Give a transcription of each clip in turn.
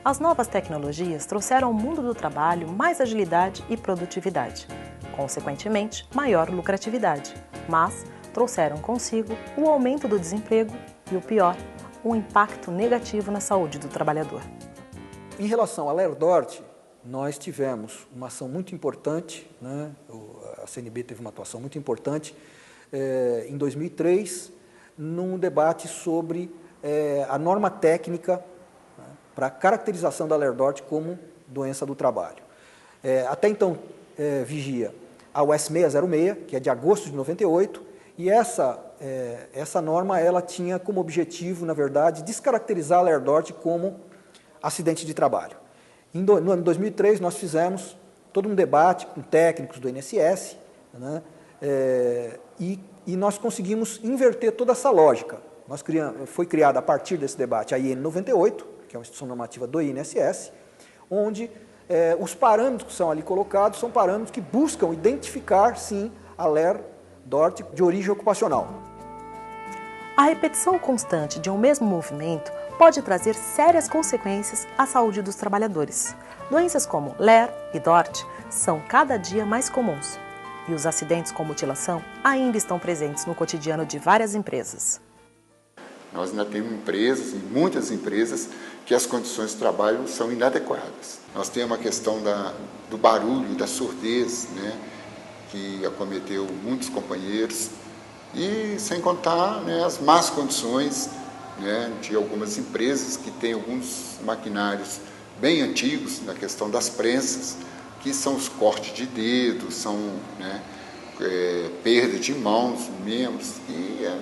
As novas tecnologias trouxeram ao mundo do trabalho mais agilidade e produtividade, consequentemente, maior lucratividade, mas trouxeram consigo o aumento do desemprego e, o pior, um impacto negativo na saúde do trabalhador. Em relação à Lerdort, nós tivemos uma ação muito importante, né? A CNB teve uma atuação muito importante em 2003, num debate sobre a norma técnica, né, para a caracterização da Lerdort como doença do trabalho. Até então vigia a US 606, que é de agosto de 98, e essa norma ela tinha como objetivo, na verdade, descaracterizar a Lerdort como acidente de trabalho. No ano de 2003, nós fizemos todo um debate com técnicos do INSS, né, e nós conseguimos inverter toda essa lógica. Foi criada a partir desse debate a IN 98, que é uma instituição normativa do INSS, onde os parâmetros que são ali colocados são parâmetros que buscam identificar, sim, a Lerdort de origem ocupacional. A repetição constante de um mesmo movimento pode trazer sérias consequências à saúde dos trabalhadores. Doenças como LER e DORT são cada dia mais comuns, e os acidentes com mutilação ainda estão presentes no cotidiano de várias empresas. Nós ainda temos empresas, e muitas empresas, que as condições de trabalho são inadequadas. Nós temos a questão do barulho, da surdez, né, que acometeu muitos companheiros, e sem contar, né, as más condições, né, de algumas empresas que têm alguns maquinários bem antigos na questão das prensas, que são os cortes de dedos, são, né, perda de mãos, membros, e é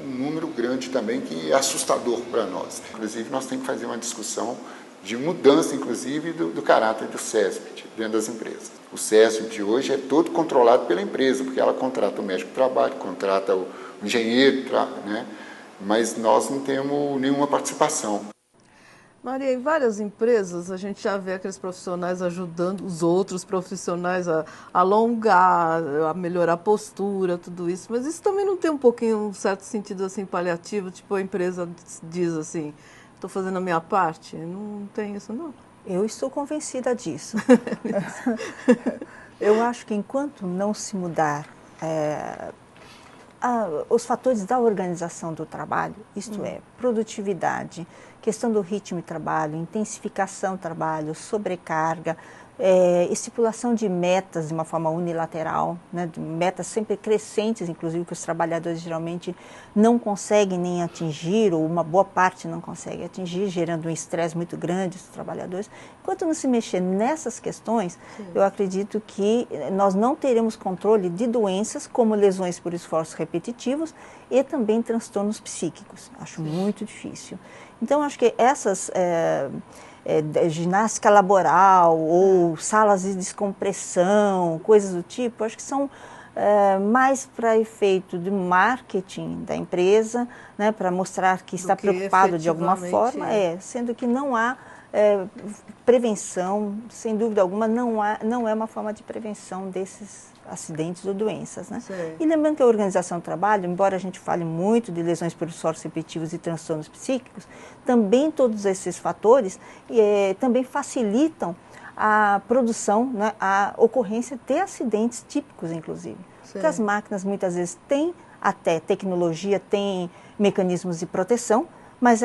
um número grande também que é assustador para nós. Inclusive, nós temos que fazer uma discussão de mudança, inclusive, do caráter do CESP dentro das empresas. O CESP de hoje é todo controlado pela empresa, porque ela contrata o médico de trabalho, contrata o engenheiro, né? Mas nós não temos nenhuma participação. Maria, em várias empresas a gente já vê aqueles profissionais ajudando os outros profissionais a alongar, a melhorar a postura, tudo isso, mas isso também não tem um pouquinho, um certo sentido assim paliativo, tipo a empresa diz assim, estou fazendo a minha parte? Não tem isso, não? Eu estou convencida disso. Eu acho que enquanto não se mudar os fatores da organização do trabalho, isto é, produtividade, questão do ritmo de trabalho, intensificação do trabalho, sobrecarga, estipulação de metas de uma forma unilateral, né, de metas sempre crescentes, inclusive, que os trabalhadores geralmente não conseguem nem atingir, ou uma boa parte não consegue atingir, gerando um estresse muito grande dos trabalhadores. Enquanto não se mexer nessas questões, sim, eu acredito que nós não teremos controle de doenças como lesões por esforços repetitivos e também transtornos psíquicos. Acho muito difícil. Então, acho que essas ginástica laboral ou salas de descompressão, coisas do tipo, acho que são mais para efeito de marketing da empresa, né, para mostrar que está preocupado de alguma forma, sendo que não há prevenção, sem dúvida alguma, não é uma forma de prevenção desses acidentes ou doenças, né? E lembrando que a organização do trabalho, embora a gente fale muito de lesões por esforços repetitivos e transtornos psíquicos, também todos esses fatores também facilitam a produção, né, a ocorrência de acidentes típicos, inclusive. Porque as máquinas muitas vezes têm até tecnologia, têm mecanismos de proteção, mas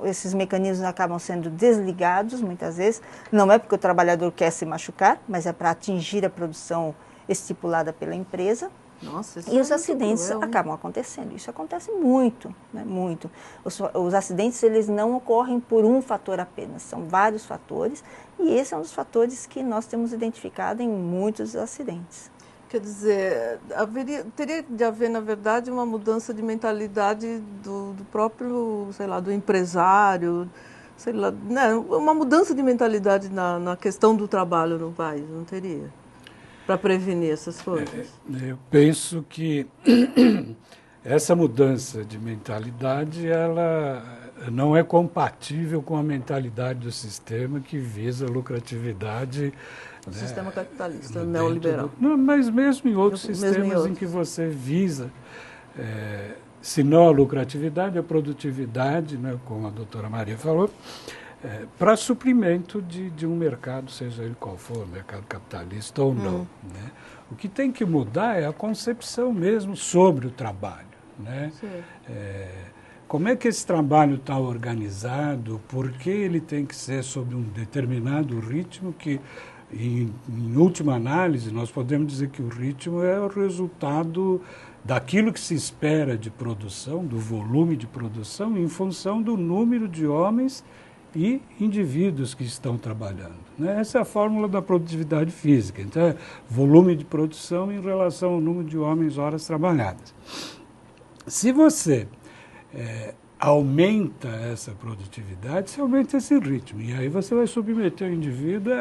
esses mecanismos acabam sendo desligados muitas vezes. Não é porque o trabalhador quer se machucar, mas é para atingir a produção estipulada pela empresa. Nossa, e os acidentes acabam acontecendo. Isso acontece muito, né? Muito. Os acidentes, eles não ocorrem por um fator apenas, são vários fatores, e esse é um dos fatores que nós temos identificado em muitos acidentes. Quer dizer, teria de haver, na verdade, uma mudança de mentalidade do próprio, sei lá, do empresário, sei lá, né? Uma mudança de mentalidade na questão do trabalho no país, não teria? Para prevenir essas coisas? Eu penso que essa mudança de mentalidade, ela não é compatível com a mentalidade do sistema que visa lucratividade. O sistema capitalista, neoliberal. Mas mesmo em outros sistemas em que você visa, se não a lucratividade, a produtividade, né, como a doutora Maria falou, para suprimento de um mercado, seja ele qual for, mercado capitalista ou não. Né? O que tem que mudar é a concepção mesmo sobre o trabalho. Né? Como é que esse trabalho está organizado, por que ele tem que ser sob um determinado ritmo que, em última análise, nós podemos dizer que o ritmo é o resultado daquilo que se espera de produção, do volume de produção, em função do número de homens e indivíduos que estão trabalhando. Né? Essa é a fórmula da produtividade física. Então, é volume de produção em relação ao número de homens, horas trabalhadas. Se você aumenta essa produtividade, você aumenta esse ritmo. E aí você vai submeter o indivíduo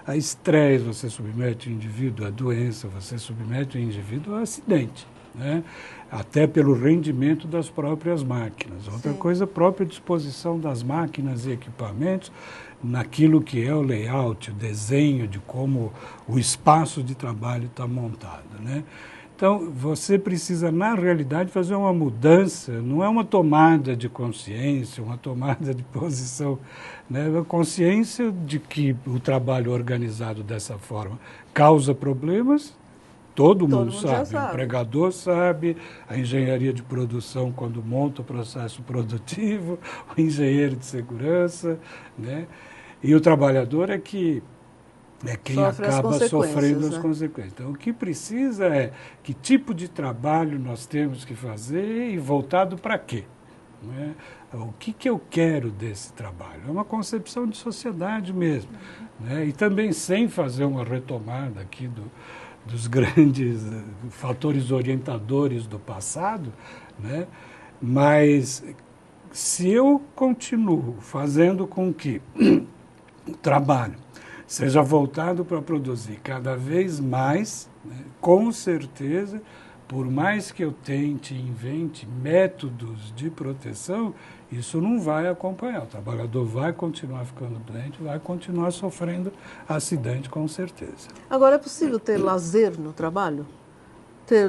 a estresse, você submete o indivíduo a doença, você submete o indivíduo a acidente. Né? Até pelo rendimento das próprias máquinas. Outra coisa, a própria disposição das máquinas e equipamentos naquilo que é o layout, o desenho de como o espaço de trabalho está montado. Né? Então, você precisa, na realidade, fazer uma mudança, não é uma tomada de consciência, uma tomada de posição, né? A consciência de que o trabalho organizado dessa forma causa problemas. Todo mundo sabe, o empregador sabe, a engenharia de produção quando monta o processo produtivo, o engenheiro de segurança, né? E o trabalhador é quem acaba sofrendo as consequências. Então, o que precisa é que tipo de trabalho nós temos que fazer e voltado para quê? Né? O que eu quero desse trabalho? É uma concepção de sociedade mesmo. Né? E também sem fazer uma retomada aqui dos grandes fatores orientadores do passado, né? Mas se eu continuo fazendo com que o trabalho seja voltado para produzir cada vez mais, né? Com certeza, por mais que eu tente, invente métodos de proteção, isso não vai acompanhar. O trabalhador vai continuar ficando doente, vai continuar sofrendo acidente, com certeza. Agora, é possível ter lazer no trabalho?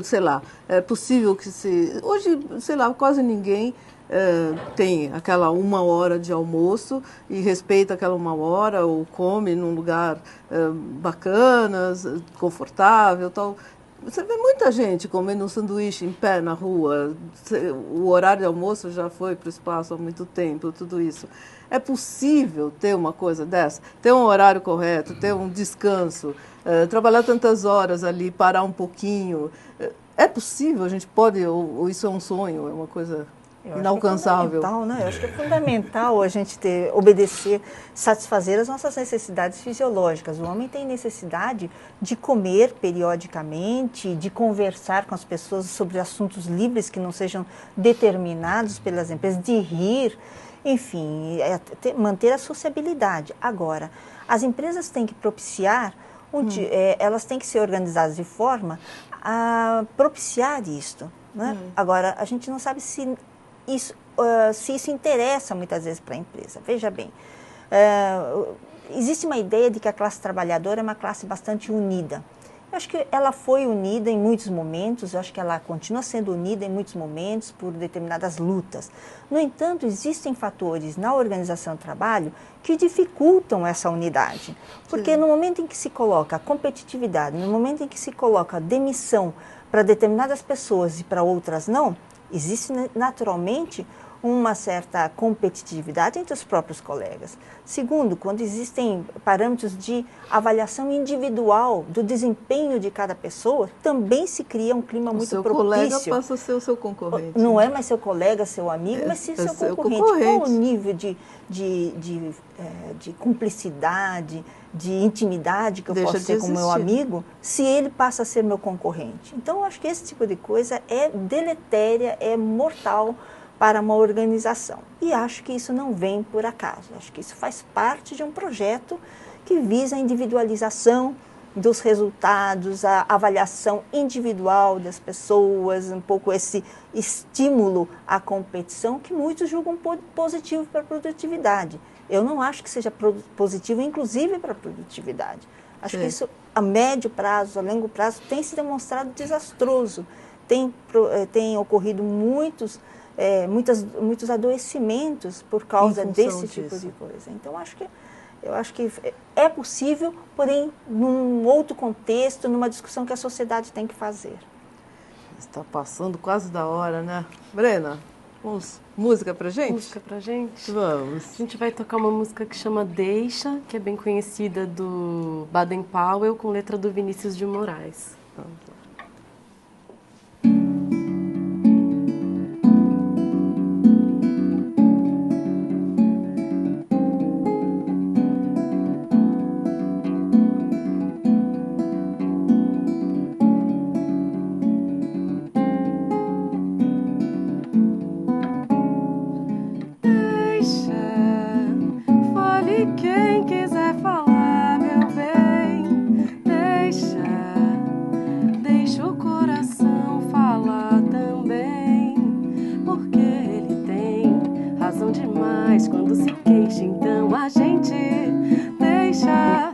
Sei lá, é possível que se... Hoje, sei lá, quase ninguém tem aquela 1 hora de almoço e respeita aquela 1 hora ou come num lugar bacana, confortável, tal. Você vê muita gente comendo um sanduíche em pé na rua, o horário de almoço já foi para o espaço há muito tempo, tudo isso. É possível ter uma coisa dessa? Ter um horário correto, ter um descanso, trabalhar tantas horas ali, parar um pouquinho. É possível? A gente pode, ou isso é um sonho, é uma coisa inalcançável? Eu acho que é fundamental a gente obedecer, satisfazer as nossas necessidades fisiológicas. O homem tem necessidade de comer periodicamente, de conversar com as pessoas sobre assuntos livres que não sejam determinados pelas empresas, de rir, enfim, manter a sociabilidade. Agora, as empresas têm que propiciar, elas têm que ser organizadas de forma a propiciar isto. Né? Agora, a gente não sabe se isso interessa muitas vezes para a empresa. Veja bem, existe uma ideia de que a classe trabalhadora é uma classe bastante unida. Eu acho que ela foi unida em muitos momentos, eu acho que ela continua sendo unida em muitos momentos por determinadas lutas. No entanto, existem fatores na organização do trabalho que dificultam essa unidade. Porque no momento em que se coloca competitividade, no momento em que se coloca demissão para determinadas pessoas e para outras não, existe naturalmente uma certa competitividade entre os próprios colegas. Segundo, quando existem parâmetros de avaliação individual do desempenho de cada pessoa, também se cria um clima muito propício. O seu colega passa a ser o seu concorrente. Não é mais seu colega, seu amigo, mas sim seu concorrente. Qual o nível de cumplicidade, de intimidade que eu posso ter com o meu amigo, se ele passa a ser meu concorrente? Então, eu acho que esse tipo de coisa é deletéria, é mortal para uma organização. E acho que isso não vem por acaso. Acho que isso faz parte de um projeto que visa a individualização dos resultados, a avaliação individual das pessoas, um pouco esse estímulo à competição que muitos julgam positivo para a produtividade. Eu não acho que seja positivo, inclusive, para a produtividade. Acho que isso, a médio prazo, a longo prazo, tem se demonstrado desastroso. Tem ocorrido muitos muitos adoecimentos por causa desse tipo de coisa. Então, eu acho que é possível, porém, num outro contexto, numa discussão que a sociedade tem que fazer. Está passando quase da hora, né? Brena, vamos, música pra gente? Música pra gente? Vamos. A gente vai tocar uma música que chama Deixa, que é bem conhecida, do Baden Powell, com letra do Vinícius de Moraes. Vamos lá. Quem quiser falar, meu bem, deixa o coração falar também, porque ele tem razão demais quando se queixa. Então a gente deixa.